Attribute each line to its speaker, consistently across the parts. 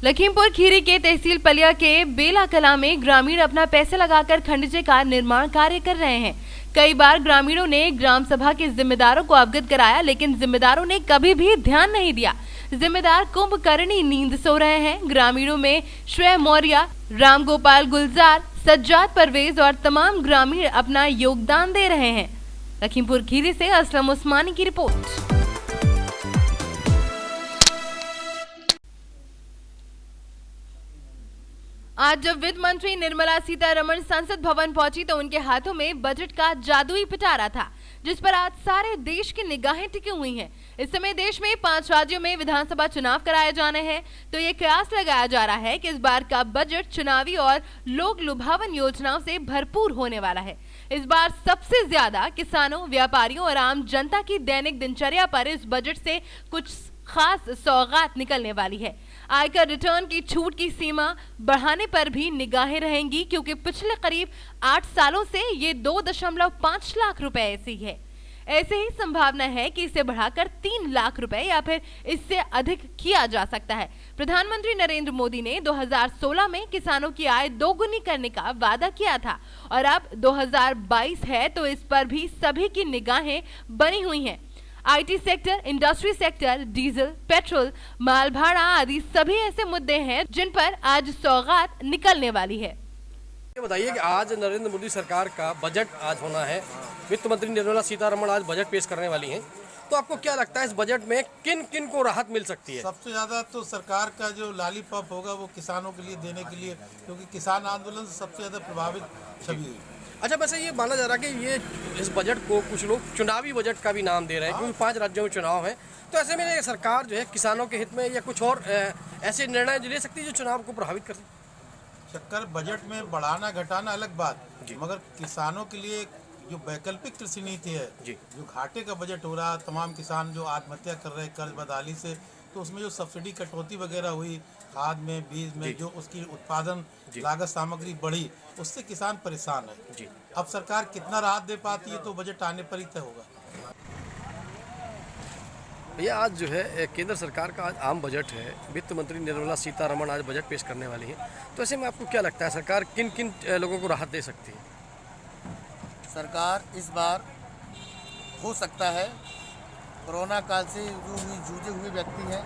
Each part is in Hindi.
Speaker 1: लखीमपुर खीरी के तहसील पलिया के बेला कला में ग्रामीण अपना पैसे लगाकर खंडजे का निर्माण कार्य कर रहे हैं। कई बार ग्रामीणों ने ग्राम सभा के जिम्मेदारों को अवगत कराया, लेकिन जिम्मेदारों ने कभी भी ध्यान नहीं दिया। जिम्मेदार कुंभकर्णी नींद सो रहे हैं। ग्रामीणों में श्रेय मौर्य, राम गोपाल गुलजार, सज्जाद परवेज और तमाम ग्रामीण अपना योगदान दे रहे हैं। लखीमपुर खीरी से असलम उस्मानी की रिपोर्ट। आज जब वित्त मंत्री निर्मला सीतारमण संसद भवन पहुंची तो उनके हाथों में बजट का जादुई पिटारा था, जिस पर आज सारे देश की निगाहें टिकी हुई हैं। इस समय देश में 5 राज्यों में विधानसभा चुनाव कराए जाने हैं, तो ये कयास लगाया जा रहा है कि इस बार का बजट चुनावी और लोक लुभावन योजनाओं से भरपूर होने वाला है। इस बार सबसे ज्यादा किसानों, व्यापारियों और आम जनता की दैनिक दिनचर्या पर इस बजट से कुछ खास सौगात निकलने वाली है। आयकर रिटर्न की छूट की सीमा बढ़ाने पर भी निगाहें रहेंगी, क्योंकि पिछले करीब 8 सालों से ये 2.5 लाख रुपए ऐसी है। ऐसे ही संभावना है कि इसे बढ़ाकर 3 लाख रुपए या फिर इससे अधिक किया जा सकता है। प्रधानमंत्री नरेंद्र मोदी ने 2016 में किसानों की आय दोगुनी करने का वादा किया था और अब 2022 है, तो इस पर भी सभी की निगाहें बनी हुई हैं। IT sector, industry sector, diesel, petrol, माल भाड़ा आदि सभी ऐसे मुद्दे हैं जिन पर आज सौगात निकलने वाली है।
Speaker 2: ये बताइए कि आज नरेंद्र मोदी सरकार का बजट आज होना है। वित्त मंत्री निर्मला सीतारमण आज बजट पेश करने वाली हैं, तो आपको क्या लगता है इस बजट में किन किन को राहत मिल सकती है?
Speaker 3: सबसे ज़्यादा तो सरकार का जो लॉलीपॉप होगा वो किसानों के लिए देने के लिए, क्योंकि किसान आंदोलन से सबसे ज़्यादा प्रभावित छवि हुई।
Speaker 2: अच्छा, वैसे ये माना जा रहा है कि ये इस बजट को कुछ लोग चुनावी बजट का भी नाम दे रहे हैं, क्योंकि 5 राज्यों में चुनाव है। तो ऐसे में सरकार जो है किसानों के हित में या कुछ और ऐसे निर्णय ले सकती है जो चुनाव को प्रभावित कर सकते?
Speaker 3: चक्कर बजट में बढ़ाना घटाना अलग बात, मगर किसानों के लिए जो वैकल्पिक कृषि नीति है, जो घाटे का बजट हो रहा, तमाम किसान जो आत्महत्या कर रहे हैं कर्ज बदहाली से, तो उसमें जो सब्सिडी कटौती वगैरह हुई, खाद में, बीज में, जो उसकी उत्पादन लागत सामग्री बढ़ी, उससे किसान परेशान है। अब सरकार कितना राहत दे पाती है तो बजट आने पर ही तय होगा।
Speaker 2: भैया, आज जो है केंद्र सरकार का आज आम बजट है। वित्त मंत्री निर्मला सीतारमण आज बजट पेश करने वाली है, तो ऐसे में आपको क्या लगता है सरकार किन किन लोगों को राहत दे सकती है?
Speaker 4: सरकार इस बार हो सकता है कोरोना काल से जो जूझे हुए व्यक्ति हैं,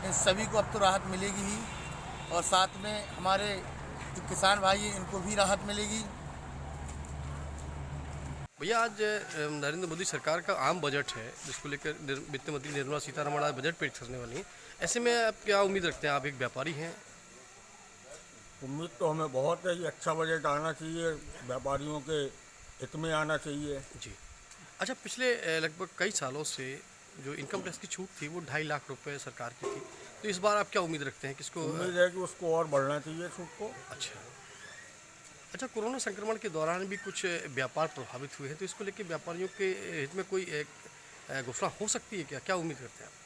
Speaker 4: इन सभी को अब तो राहत मिलेगी ही, और साथ में हमारे जो किसान भाई हैं इनको भी राहत मिलेगी।
Speaker 2: भैया, आज नरेंद्र मोदी सरकार का आम बजट है, जिसको लेकर वित्त मंत्री निर्मला सीतारमण आज बजट पेश करने वाली हैं। ऐसे में आप क्या उम्मीद रखते हैं? आप एक व्यापारी हैं।
Speaker 5: उम्मीद तो हमें बहुत है कि अच्छा बजट आना चाहिए, व्यापारियों के हित में आना चाहिए
Speaker 2: जी। अच्छा, पिछले लगभग कई सालों से जो इनकम टैक्स की छूट थी वो 2.5 लाख रुपए सरकार की थी, तो इस बार आप क्या उम्मीद रखते हैं? किसको
Speaker 5: उम्मीद है कि उसको और बढ़ना चाहिए छूट को।
Speaker 2: अच्छा, कोरोना संक्रमण के दौरान भी कुछ व्यापार प्रभावित हुए हैं, तो इसको लेकर व्यापारियों के हित में कोई एक घोषणा हो सकती है क्या? क्या उम्मीद करते हैं आप?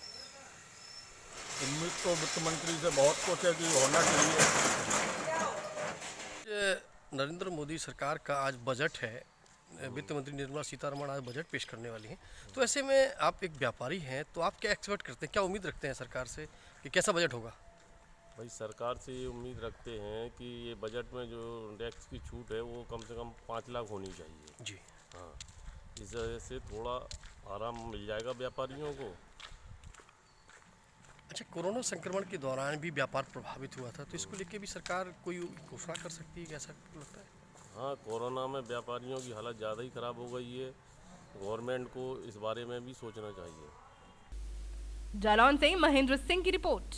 Speaker 5: उम्मीद तो वित्त मंत्री से बहुत कुछ है कि होना चाहिए।
Speaker 2: नरेंद्र मोदी सरकार का आज बजट है, वित्त मंत्री निर्मला सीतारमण आज बजट पेश करने वाली हैं, तो ऐसे में आप एक व्यापारी हैं, तो आप क्या एक्सपेक्ट करते हैं, क्या उम्मीद रखते हैं सरकार से कि कैसा बजट होगा?
Speaker 6: भाई, सरकार से ये उम्मीद रखते हैं कि ये बजट में जो टैक्स की छूट है वो कम से कम 5 लाख होनी चाहिए
Speaker 2: जी।
Speaker 6: हाँ, इस वजह से थोड़ा आराम मिल जाएगा व्यापारियों को।
Speaker 2: अच्छा, कोरोना संक्रमण के दौरान भी व्यापार प्रभावित हुआ था, तो इसको लेके भी सरकार कोई घोषणा कर सकती है, कैसा लगता है?
Speaker 6: हाँ, कोरोना में व्यापारियों की हालत ज़्यादा ही ख़राब हो गई है। गवर्नमेंट को इस बारे में भी सोचना चाहिए।
Speaker 1: जालौन से महेंद्र सिंह की रिपोर्ट।